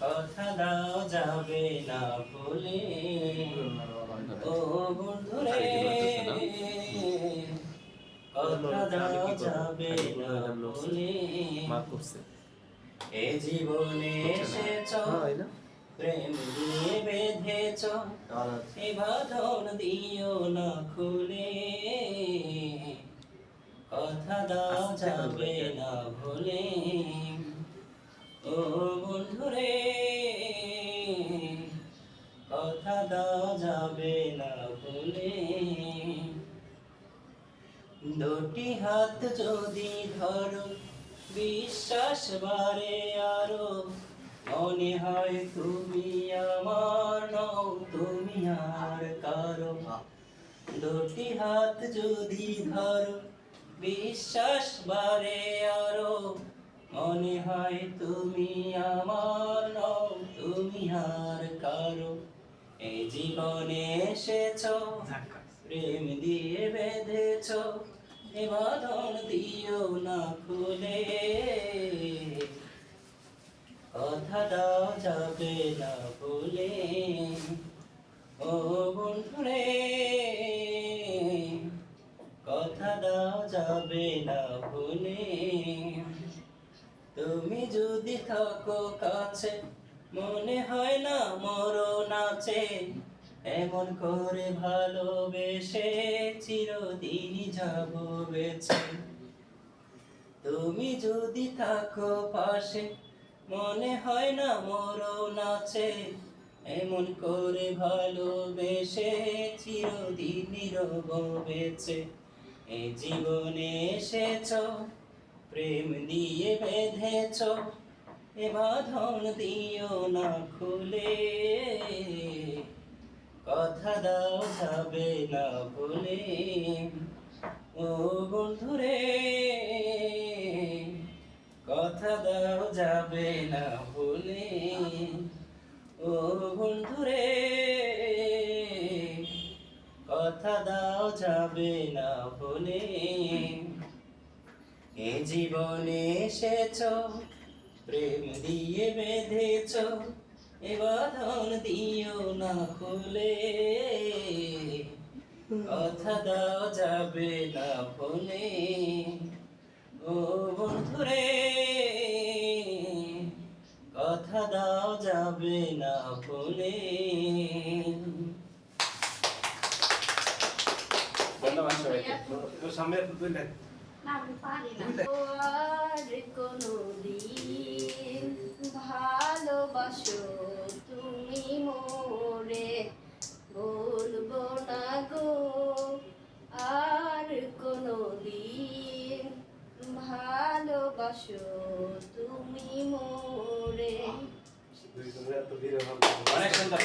কথা দাও যাবে না ভুলে ও বন্ধুরে কথা দাও যাবে না ভুলে এ জীবনে এসেছ প্রেম দিয়ে বেঁধেছ এ বাঁধন দিও না খুলে কথা দাও যাবে না ভুলে ও বন্ধুরে কথা দাও যাবে না ভুলে দুটি হাত যদি ধরো বিশ্বাস বাড়ে আরো মনে হয় তুমি আমার নও তুমি আর কারো দুটি হাত যদি ধরো বিশ্বাস বাড়ে আরো মনে হয় তুমি আমার নও তুমি আর কারো এই জীবনে এসেছ প্রেম দিয়ে বেঁধেছ এ বাঁধন দিও না খুলে কথা দাও যাবে না ভুলে ও বন্ধুরে কথা দাও যাবে না ভুলে তুমি যদি থাকো কাছে মনে হয় না মরণ আছে এমন করে ভালোবেসে চিরদিনই যাব বেঁচে তুমি যদি থাকো পাশে মনে হয় না মরণ আছে এমন করে ভালোবেসে চিরদিনই রব বেঁচে এই জীবনে এসেছ প্রেম দিয়ে বেঁধেছ এ বাঁধন দিও না খুলে কথা দাও যাবে না ভুলে ও বন্ধুরে কথা দাও যাবে না ভুলে ও বন্ধুরে কথা দাও যাবে না ভুলে এ জীবনে এসেছ প্রেম দিয়ে বেঁধেছ এ বাঁধন দিও না খুলে কথা দাও যাবে না ভুলে ও বন্ধুরে কথা দাও যাবে না ভুলে ধন্যবাদ সবাইকে সামনে তুললেন না আমি পারি না আর কোনো দিন ভালোবাসো তুমি মোরে বলবো না গো আর কোনো দিন ভালোবাসো তুমি মোরে অনেক সুন্দর